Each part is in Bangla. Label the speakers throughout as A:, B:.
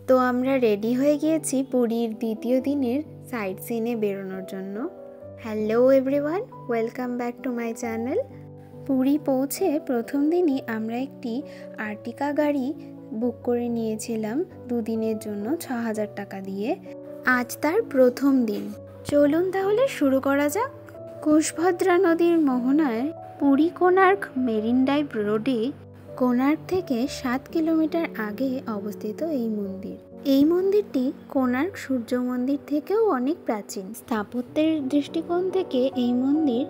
A: তো আমরা রেডি হয়ে গিয়েছি পুরীর দ্বিতীয় দিনের সাইট সিনে বেরোনোর জন্য। Hello everyone, welcome back to my channel. Puri পৌঁছে প্রথম দিনই আমরা একটি আর্টিকা গাড়ি বুক করে নিয়েছিলাম দুদিনের জন্য ৬,০০০ টাকা দিয়ে। আজ তার প্রথম দিন। চলুন তাহলে শুরু করা যাক। কুশভদ্রা নদীর মোহনায় পুরী কোণার্ক মেরিন ড্রাইভ রোডে কোণার্ক থেকে ৭ কিলোমিটার আগে অবস্থিত এই মন্দির। এই মন্দিরটি কোণার্ক সূর্য মন্দির থেকেও অনেক প্রাচীন। স্থাপত্যের দৃষ্টিকোণ থেকে এই মন্দির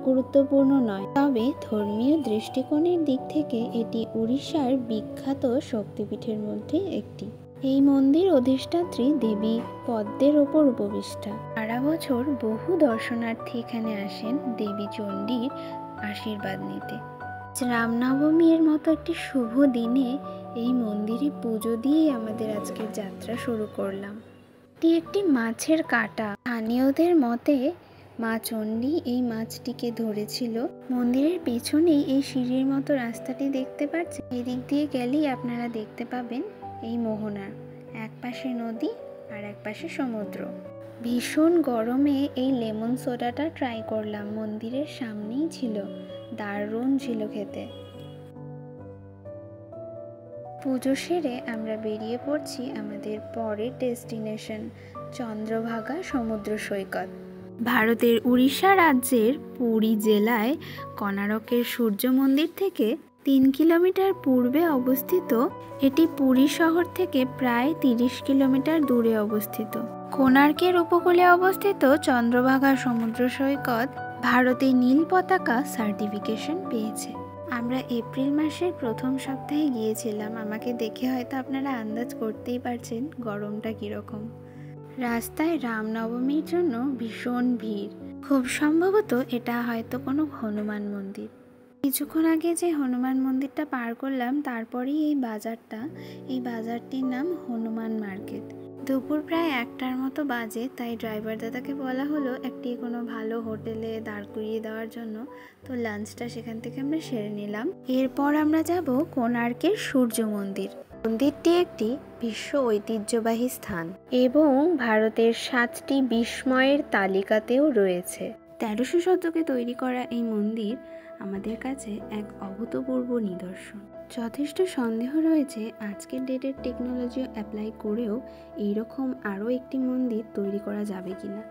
A: গুরুত্বপূর্ণ নয়, তবে ধর্মীয় দৃষ্টিকোণের দিক থেকে এটি উড়িষ্যার বিখ্যাত শক্তিপীঠের মধ্যে একটি। এই মন্দির অধিষ্ঠাত্রী দেবী পদ্মের ওপর উপবিষ্টা। সারা বছর বহু দর্শনার্থী এখানে আসেন দেবী চণ্ডীর আশীর্বাদ নিতে। রামনবমীর মতো একটি শুভ দিনে এই মন্দিরে পুজো দিয়ে আমাদের আজকের যাত্রা শুরু করলাম। এটি একটি মাছের কাটা। স্থানীয়দের মতে মা চণ্ডী এই মাছটিকে ধরেছিল। মন্দিরের পেছনেই এই সিঁড়ির মতো রাস্তাটি দেখতে পাচ্ছেন। এদিক দিয়ে গেলেই আপনারা দেখতে পাবেন এই মোহনা। এক পাশে নদী আর এক পাশে সমুদ্র। ভীষণ গরমে এই লেমন সোডাটা ট্রাই করলাম, মন্দিরের সামনেই ছিল, দারুণ ছিল খেতে। পুজো সেরে আমরা বেরিয়ে পড়ছি আমাদের পরের ডেস্টিনেশন চন্দ্রভাগা সমুদ্র সৈকত। ভারতের উড়িষ্যা রাজ্যের পুরী জেলায় কোণার্কের সূর্য মন্দির থেকে ৩ কিলোমিটার পূর্বে অবস্থিত। এটি পুরী শহর থেকে প্রায় ৩০ কিলোমিটার দূরে অবস্থিত। কোণার্কের উপকূলে অবস্থিত চন্দ্রভাগা সমুদ্র সৈকত ভারতের নীল পতাকা সার্টিফিকেশন পেয়েছে। আমরা এপ্রিল মাসের প্রথম সপ্তাহে গিয়েছিলাম। আমাকে দেখে হয়তো আপনারা আন্দাজ করতেই পারছেন গরমটা কীরকম। রাস্তায় রামনবমীর জন্য ভীষণ ভিড়। খুব সম্ভবত এটা হয়তো কোনো হনুমান মন্দির। কিছুক্ষণ আগে যে হনুমান মন্দিরটা পার করলাম তারপরেই এই বাজারটা। এই বাজারটির নাম হনুমান মার্কেট। দুপুর প্রায় ১টার মতো বাজে, তাই ড্রাইভার দাদাকে বলা হলো একটি কোনো ভালো হোটেলে দাঁড় করিয়ে দেওয়ার জন্য। তো লাঞ্চটা সেখান থেকে আমরা সেরে নিলাম। এরপর আমরা যাব কোণার্কের সূর্য মন্দির। মন্দিরটি একটি বিশ্ব ঐতিহ্যবাহী স্থান এবং ভারতের ৭টি বিস্ময়ের তালিকাতেও রয়েছে। ১৩০০ শতকে তৈরি করা এই মন্দির আমাদের কাছে এক অভূতপূর্ব নিদর্শন। যথেষ্ট সন্দেহ রয়েছে আজকের ডেটের টেকনোলজি অ্যাপ্লাই করেও এইরকম আরও একটি মন্দির তৈরি করা যাবে কিনা।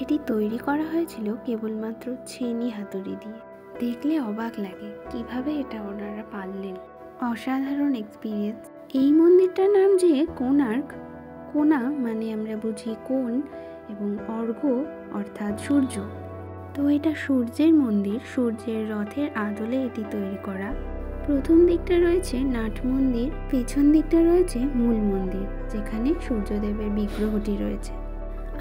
A: এটি তৈরি করা হয়েছিল কেবলমাত্র ছেনি হাতুড়ি দিয়ে। দেখলে অবাক লাগে কিভাবে এটা ওনারা পারলেন। অসাধারণ এক্সপিরিয়েন্স। এই মন্দিরটার নাম যে কোণার্ক, কোণা মানে আমরা বুঝি কোণ এবং অর্ঘ অর্থাৎ সূর্য। তো এটা সূর্যের মন্দির, সূর্যের রথের আদলে এটি তৈরি করা। প্রথম দিকটা রয়েছে নাট মন্দির, পেছন দিকটা রয়েছে মূল মন্দির যেখানে সূর্যদেবের বিগ্রহটি রয়েছে।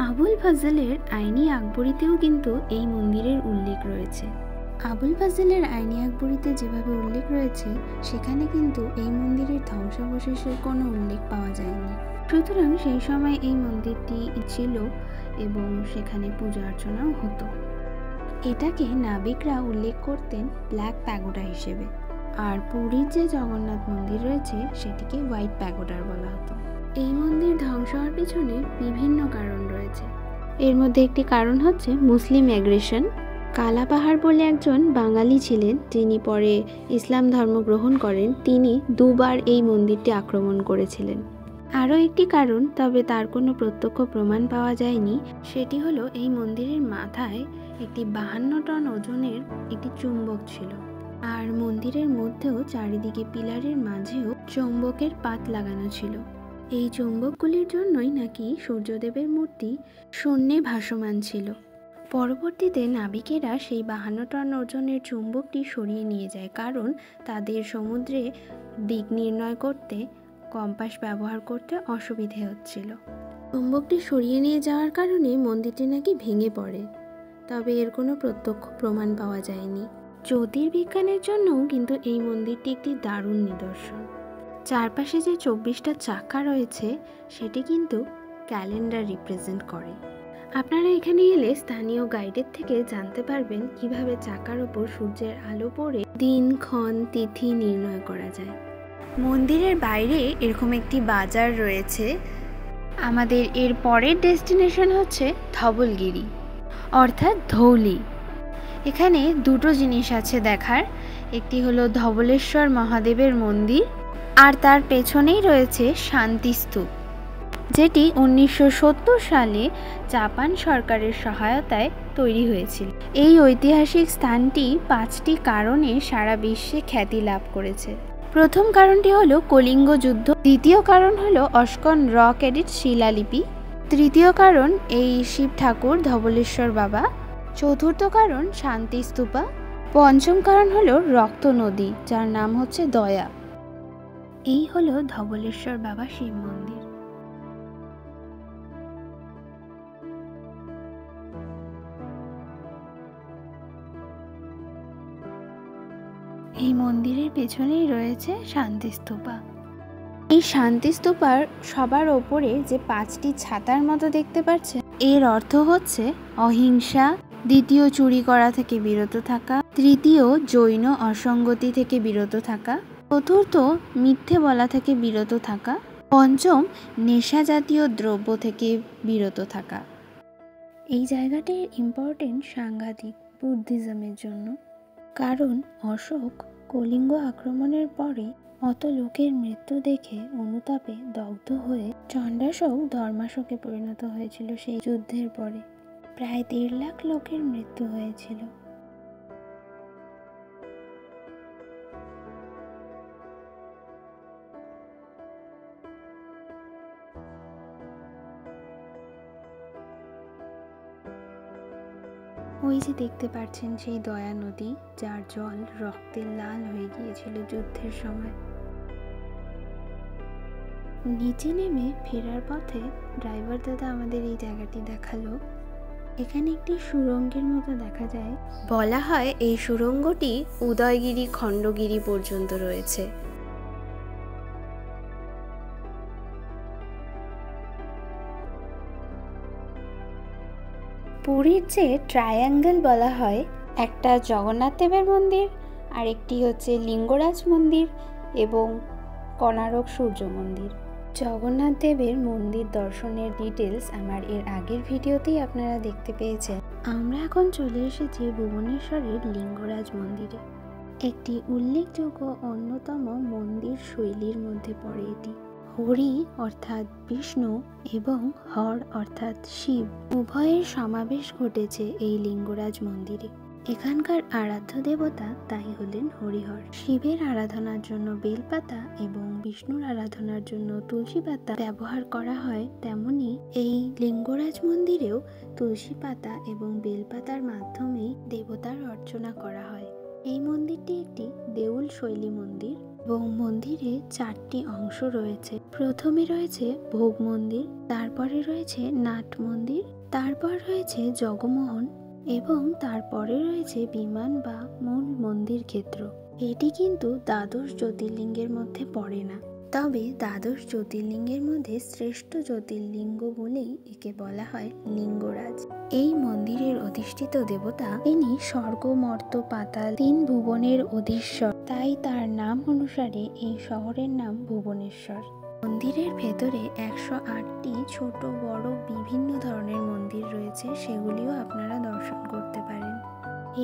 A: আবুল ফাজলের আইনি আকবরীতেও কিন্তু এই মন্দিরের উল্লেখ রয়েছে। আবুল ফাজলের আইনি আকবরীতে যেভাবে উল্লেখ রয়েছে সেখানে কিন্তু এই মন্দিরের ধ্বংসাবশেষের কোনো উল্লেখ পাওয়া যায়নি। সুতরাং সেই সময় এই মন্দিরটি ছিল এবং সেখানে পূজা অর্চনাও হতো। এটাকে নাবিকরা উল্লেখ করতেন ব্ল্যাক প্যাগোডা হিসেবে। আর পুরীর যে জগন্নাথ মন্দির রয়েছে সেটিকে হোয়াইট প্যাগোডার বলা হতো। এই মন্দির ধ্বংস হওয়ার পিছনে বিভিন্ন কারণ রয়েছে। এর মধ্যে একটি কারণ হচ্ছে মুসলিম অ্যাগ্রেশন। কালাপাহাড় বলে একজন বাঙালি ছিলেন যিনি পরে ইসলাম ধর্ম গ্রহণ করেন। তিনি দুবার এই মন্দিরটি আক্রমণ করেছিলেন। আরও একটি কারণ, তবে তার কোনো প্রত্যক্ষ প্রমাণ পাওয়া যায়নি, সেটি হলো এই মন্দিরের মাথায় একটি ৫২ টন ওজনের একটি চুম্বক ছিল। আর মন্দিরের মধ্যেও চারিদিকে পিলারের মাঝেও চুম্বকের পাত লাগানো ছিল। এই চুম্বকগুলির জন্যই নাকি সূর্যদেবের মূর্তি শূন্যে ভাসমান ছিল। পরবর্তীতে নাবিকেরা সেই ৫২ টন ওজনের চুম্বকটি সরিয়ে নিয়ে যায়, কারণ তাদের সমুদ্রে দিক নির্ণয় করতে কম্পাস ব্যবহার করতে অসুবিধে হচ্ছিল। চুম্বকটি সরিয়ে নিয়ে যাওয়ার কারণে মন্দিরটি নাকি ভেঙে পড়ে, তবে এর কোনো প্রত্যক্ষ প্রমাণ পাওয়া যায়নি। জ্যোতির্বিজ্ঞানের জন্যও কিন্তু এই মন্দিরটি একটি দারুণ নিদর্শন। চারপাশে যে ২৪টা চাকা রয়েছে সেটি কিন্তু ক্যালেন্ডার রিপ্রেজেন্ট করে। আপনারা এখানে এলে স্থানীয় গাইডের থেকে জানতে পারবেন কিভাবে চাকার ওপর সূর্যের আলো পড়ে দিন, ক্ষণ, তিথি নির্ণয় করা যায়। মন্দিরের বাইরে এরকম একটি বাজার রয়েছে। আমাদের এর পরের ডেস্টিনেশন হচ্ছে ধবলগিরি অর্থাৎ ধৌলি। এখানে দুটো জিনিস আছে দেখার, একটি হলো ধবলেশ্বর মহাদেবের মন্দির, আর তার পেছনেই রয়েছে শান্তিস্তূপ, যেটি 1970 সালে জাপান সরকারের সহায়তায় তৈরি হয়েছিল। এই ঐতিহাসিক স্থানটি 5টি কারণে সারা বিশ্বে খ্যাতি লাভ করেছে। প্রথম কারণটি হলো কলিঙ্গ যুদ্ধ, দ্বিতীয় কারণ হলো অস্কন রক এডিট শিলালিপি, তৃতীয় কারণ এই শিব ঠাকুর ধবলেশ্বর বাবা, চতুর্থ কারণ শান্তিস্তূপা, পঞ্চম কারণ হলো রক্ত নদী যার নাম হচ্ছে দয়া। এই হলো ধবলেশ্বর বাবা শিব মন্দির। এই মন্দিরের পেছনেই রয়েছে শান্তিস্তূপা। এই শান্তিস্তূপার সবার ওপরে যে 5টি ছাতার মতো দেখতে পাচ্ছেন, এর অর্থ হচ্ছে অহিংসা, দ্বিতীয় চুরি করা থেকে বিরত থাকা, তৃতীয় জৈন অসঙ্গতি থেকে বিরত থাকা, চতুর্থ মিথ্যে বলা থেকে বিরত থাকা, পঞ্চম নেশা জাতীয় দ্রব্য থেকে বিরত থাকা। এই জায়গাটির ইম্পর্টেন্স সাংঘাতিক বুদ্ধিজমের জন্য, কারণ অশোক কলিঙ্গ আক্রমণের পরে অত লোকের মৃত্যু দেখে অনুতাপে দগ্ধ হয়ে চণ্ডাশোক ধর্মাশোকে পরিণত হয়েছিল। সেই যুদ্ধের পরে প্রায় 1.5 লাখ লোকের মৃত্যু হয়েছিল। ওই যে দেখতে পাচ্ছেন সেই দয়া নদী, যার জল রক্তের লাল হয়ে গিয়েছিল যুদ্ধের সময়। নিচে নেমে ফেরার পথে ড্রাইভার দাদা আমাদের এই জায়গাটি দেখালো। এখানে একটি সুড়ঙ্গের মতো দেখা যায়। বলা হয় এই সুড়ঙ্গটি উদয়গিরি খণ্ডগিরি পর্যন্ত রয়েছে। পুরীর যে ট্রায়াঙ্গেল বলা হয়, একটা জগন্নাথ দেবের মন্দির, আর একটি হচ্ছে লিঙ্গরাজ মন্দির এবং কোণারক সূর্য মন্দির। জগন্নাথ দেবের মন্দির দর্শনের ডিটেলস আমার এর আগের ভিডিওতেই আপনারা দেখতে পেয়েছেন। আমরা এখন চলে এসেছি ভুবনেশ্বরের লিঙ্গরাজ মন্দিরে। একটি উল্লেখযোগ্য অন্যতম মন্দির শৈলীর মধ্যে পড়ে এটি। হরি অর্থাৎ বিষ্ণু এবং হর অর্থাৎ শিব উভয়ের সমাবেশ ঘটেছে এই লিঙ্গরাজ মন্দিরে। এখানকার আরাধ্য দেবতা তাই হলেন হরিহর। শিবের আরাধনার জন্য বেলপাতা এবং বিষ্ণুর আরাধনার জন্য তুলসী পাতা ব্যবহার করা হয়, তেমনি এই লিঙ্গরাজ মন্দিরেও তুলসী পাতা এবং বেলপাতার মাধ্যমেই দেবতার অর্চনা করা হয়। এই মন্দিরটি একটি দেউল শৈলী মন্দির এবং মন্দিরে 4টি অংশ রয়েছে। প্রথমে রয়েছে ভোগ মন্দির, তারপরে রয়েছে নাট মন্দির, তারপর রয়েছে জগমোহন এবং তারপরে রয়েছে বিমান বা মূল মন্দির ক্ষেত্র। এটি কিন্তু দ্বাদশ জ্যোতির্লিঙ্গের মধ্যে পড়ে না, তবে দ্বাদশ জ্যোতির্লিঙ্গের মধ্যে শ্রেষ্ঠ জ্যোতির্লিঙ্গ বলেই একে বলা হয় লিঙ্গরাজ। এই মন্দিরের অধিষ্ঠিত দেবতা, তিনি স্বর্গ মর্ত্য পাতাল 3 ভুবনের অধীশ্বর, তাই তার নাম অনুসারে এই শহরের নাম ভুবনেশ্বর। মন্দিরের ভেতরে 108টি ছোট বড় বিভিন্ন ধরনের মন্দির রয়েছে, সেগুলিও আপনারা দর্শন করতে পারেন।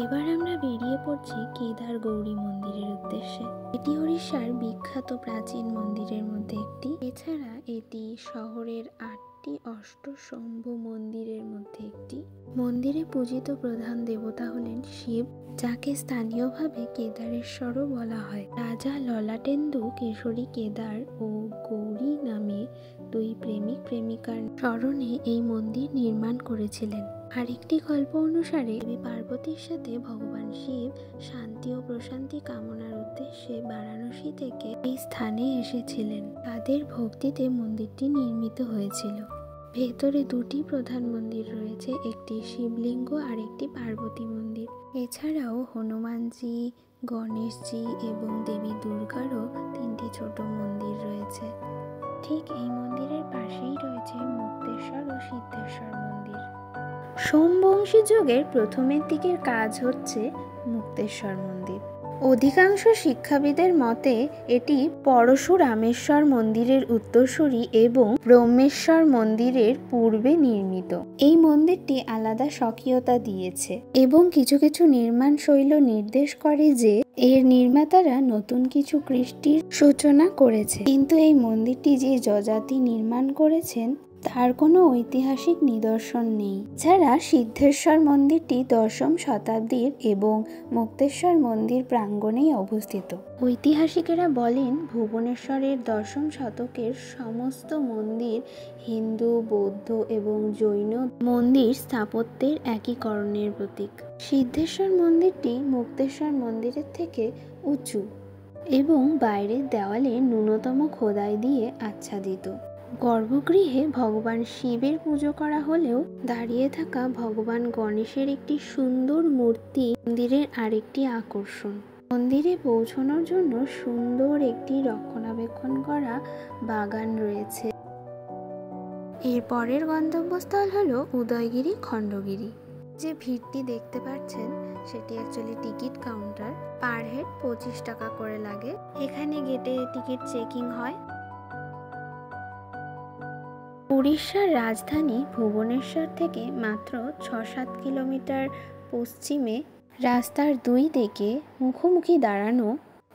A: এবার আমরা বেরিয়ে পড়ছি কেদার গৌরী মন্দিরের উদ্দেশ্যে। এটি ওড়িশার বিখ্যাত প্রাচীন মন্দিরের মধ্যে একটি। এছাড়া এটি শহরের 8টি অষ্টশম্ভু মন্দিরের মধ্যে একটি। মন্দিরে পূজিত প্রধান দেবতা হলেন শিব, যাকে স্থানীয়ভাবে কেদারেশ্বরও বলা হয়। রাজা ললাটেন্দু কেশরী কেদার ও গৌরী নামে 2 প্রেমিক প্রেমিকার স্মরণে এই মন্দির নির্মাণ করেছিলেন। আরেকটি গল্প অনুসারে দেবী পার্বতীর সাথে ভগবান শিব শান্তি ও প্রশান্তি কামনার উদ্দেশ্যে বারাণসী থেকে এই স্থানে এসেছিলেন। তাদের ভক্তিতে মন্দিরটি নির্মিত হয়েছিল। ভেতরে 2টি প্রধান মন্দির রয়েছে, একটি শিবলিঙ্গ আর একটি পার্বতী মন্দির। এছাড়াও হনুমানজি, গণেশজি এবং দেবী দুর্গারও 3টি ছোট মন্দির রয়েছে। ঠিক এই মন্দিরের পাশেই রয়েছে মুক্তেশ্বর ও সিদ্ধেশ্বর মন্দির। সোমবংশী যুগের প্রথমের দিকের কাজ হচ্ছে মুক্তেশ্বর মন্দির। অধিকাংশ শিক্ষাবিদের মতে এটি পরশুরামেশ্বর মন্দিরের উত্তরসূরি এবং ব্রহ্মেশ্বর মন্দিরের পূর্বে নির্মিত। এই মন্দিরটি আলাদা স্বকীয়তা দিয়েছে এবং কিছু কিছু নির্মাণ শৈলী নির্দেশ করে যে এর নির্মাতারা নতুন কিছু কৃষ্টির সূচনা করেছে, কিন্তু এই মন্দিরটি যে যযাতি নির্মাণ করেছেন তার কোনো ঐতিহাসিক নিদর্শন নেই। ছাড়া সিদ্ধেশ্বর মন্দিরটি ১০ম শতাব্দীর এবং মুক্তেশ্বর মন্দির প্রাঙ্গণেই অবস্থিত। ঐতিহাসিকেরা বলেন ভুবনেশ্বরের ১০ম শতকের সমস্ত মন্দির হিন্দু, বৌদ্ধ এবং জৈন মন্দির স্থাপত্যের একীকরণের প্রতীক। সিদ্ধেশ্বর মন্দিরটি মুক্তেশ্বর মন্দিরের থেকে উঁচু এবং বাইরের দেওয়ালে ন্যূনতম খোদাই দিয়ে আচ্ছাদিত। গর্ভগৃহে ভগবান শিবের পুজো করা হলেও দাঁড়িয়ে থাকা ভগবান গণেশের একটি সুন্দর মূর্তি মন্দিরের আরেকটি আকর্ষণ। মন্দিরে পৌঁছানোর জন্য সুন্দর একটি রক্ষণাবেক্ষণ করা বাগান রয়েছে। এর পরের গন্তব্যস্থল হলো উদয়গিরি খণ্ডগিরি। যে ভিড়টি দেখতে পাচ্ছেন সেটি actually ticket counter. Per head 25 টাকা করে লাগে। এখানে গেটে টিকিট চেকিং হয়। উড়িষ্যার রাজধানী ভুবনেশ্বর থেকে মাত্র ৬-৭ কিলোমিটার পশ্চিমে রাস্তার দুই দিকে মুখোমুখি দাঁড়ানো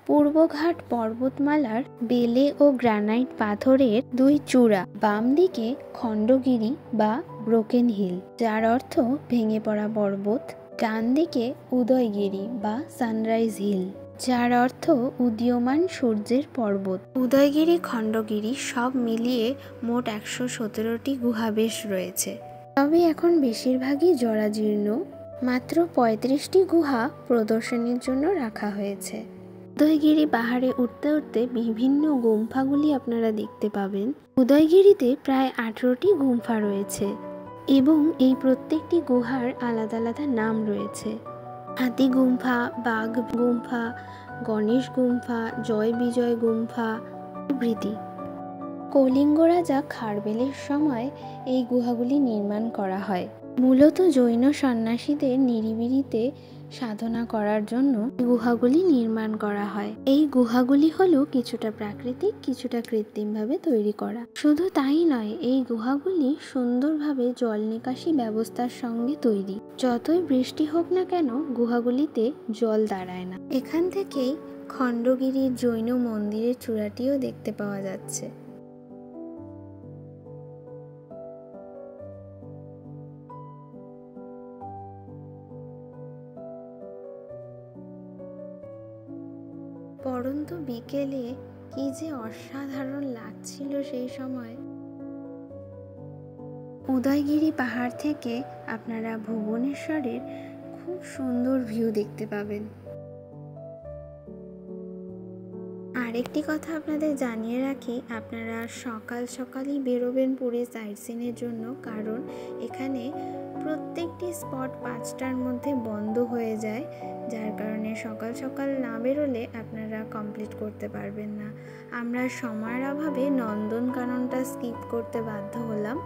A: পূর্বঘাট পর্বতমালার বেলে ও গ্রানাইট পাথরের দুই চূড়া, বাম দিকে খণ্ডগিরি বা ব্রোকেন হিল যার অর্থ ভেঙে পড়া পর্বত, ডান দিকে উদয়গিরি বা সানরাইজ হিল যার অর্থ উদীয়মান সূর্যের পর্বত। উদয়গিরি খণ্ডগিরি সব মিলিয়ে মোট ১১৭টি গুহাবেশ রয়েছে, তবে এখন বেশিরভাগই জরাজীর্ণ। মাত্র ৩৫টি গুহা প্রদর্শনীর জন্য রাখা হয়েছে। উদয়গিরি পাহাড়ে উঠতে উঠতে বিভিন্ন গুম্ফাগুলি আপনারা দেখতে পাবেন। উদয়গিরিতে প্রায় 18টি গুম্ফা রয়েছে এবং এই প্রত্যেকটি গুহার আলাদা আলাদা নাম রয়েছে। হাতি গুম্ফা, বাঘ গুম্ফা, গণেশ গুম্ফা, জয় বিজয় গুম্ফা প্রভৃতি। কলিঙ্গ রাজা খারবেলের সময় এই গুহাগুলি নির্মাণ করা হয়। মূলত জৈন সন্ন্যাসীদের নিরিবিলিতে সাধনা করার জন্য গুহাগুলি নির্মাণ করা হয়। এই গুহাগুলি হলো কিছুটা প্রাকৃতিক, কিছুটা কৃত্রিমভাবে তৈরি করা। শুধু তাই নয়, এই গুহাগুলি সুন্দরভাবে জল নিকাশি ব্যবস্থার সঙ্গে তৈরি। যতই বৃষ্টি হোক না কেন গুহাগুলিতে জল দাঁড়ায় না। এখান থেকেই খণ্ডগিরির জৈন মন্দিরের চূড়াটিও দেখতে পাওয়া যাচ্ছে। পরন্ত বিকেলে কি যে অসাধারণ লাগছিল সেই সময়। উদয়গিরি পাহাড় থেকে আপনারা ভুবনেশ্বরের খুব সুন্দর ভিউ দেখতে পাবেন। আরেকটি কথা আপনাদের জানিয়ে রাখি, আপনারা সকাল সকালই বেরোবেন পুরী সাইট সিনের জন্য, কারণ এখানে প্রত্যেকটি স্পট 5টার মধ্যে বন্ধ হয়ে যায়, যার কারণে সকাল সকাল না বেরোলে আপনারা কমপ্লিট করতে পারবেন না। আমরা সময়ের অভাবে নন্দনকাননটা স্কিপ করতে বাধ্য হলাম।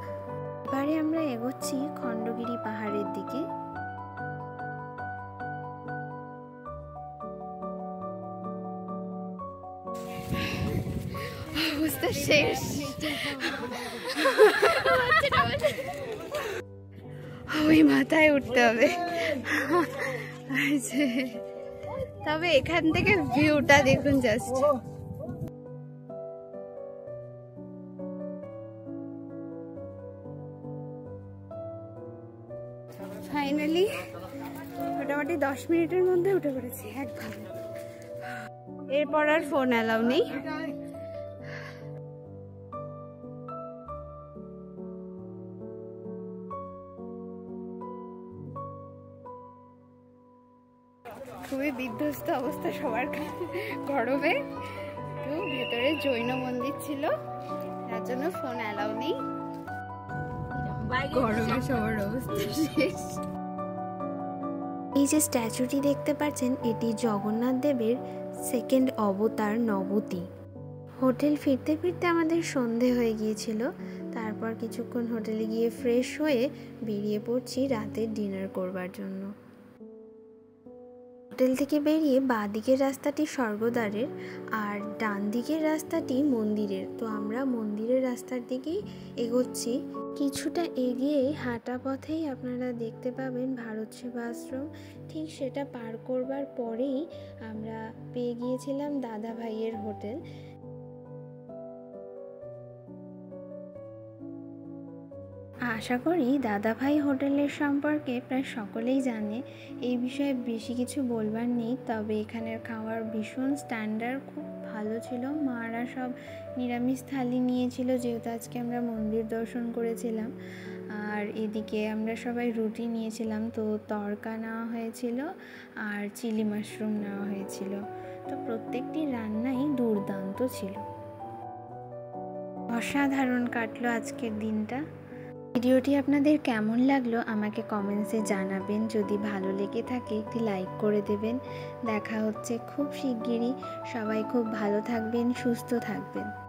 A: এবারে আমরা এগোচ্ছি খণ্ডগিরি পাহাড়ের দিকে। অবস্থা শেষ। ওই মাথায় উঠতে হবে। তবে এখান থেকে ভিউটা দেখুন জাস্ট। ফাইনালি মোটামুটি 10 মিনিটের মধ্যে উঠে পড়েছি একবার। এরপর আর ফোন অ্যালাউ নেই। খুবই বিধ্বস্ত অবস্থা সবার, গরমে। তো ভেতরে জৈন মন্দির ছিল, তার জন্য ফোন অ্যালাউ নেই। গরমে সবার অবস্থা শেষ। এই যে স্ট্যাচুটি দেখতে পাচ্ছেন, এটি জগন্নাথ দেবের সেকেন্ড অবতার নবতী। হোটেল ফিরতে ফিরতে আমাদের সন্ধে হয়ে গিয়েছিল। তারপর কিছুক্ষণ হোটেলে গিয়ে ফ্রেশ হয়ে বেরিয়ে পড়ছি রাতের ডিনার করবার জন্য। হোটেল থেকে বেরিয়ে বাঁ দিকের রাস্তাটি স্বর্গদ্বারের আর ডান দিকের রাস্তাটি মন্দিরের। তো আমরা মন্দিরের রাস্তার দিকেই এগোচ্ছি। কিছুটা এগিয়ে হাঁটা পথেই আপনারা দেখতে পাবেন ভারত সেবাশ্রম। ঠিক সেটা পার করবার পরেই আমরা পেয়ে গিয়েছিলাম দাদা ভাইয়ের হোটেল। আশা করি দাদাভাই হোটেলের সম্পর্কে প্রায় সকলেই জানে, এই বিষয়ে বেশি কিছু বলবার নেই। তবে এখানের খাওয়ার ভীষণ স্ট্যান্ডার্ড, খুব ভালো ছিল। মারা সব নিরামিষ থালি নিয়েছিল, যেহেতু আজকে আমরা মন্দির দর্শন করেছিলাম। আর এদিকে আমরা সবাই রুটি নিয়েছিলাম, তো তড়কা নেওয়া হয়েছিল আর চিলি মাশরুম নেওয়া হয়েছিল। তো প্রত্যেকটি রান্নাই দুর্দান্ত ছিল। অসাধারণ কাটলো আজকের দিনটা। ভিডিওটি আপনাদের কেমন লাগলো আমাকে কমেন্টসে জানাবেন। যদি ভালো লেগে থাকে একটি লাইক করে দেবেন। দেখা হচ্ছে খুব শিগগিরই। সবাই খুব ভালো থাকবেন, সুস্থ থাকবেন।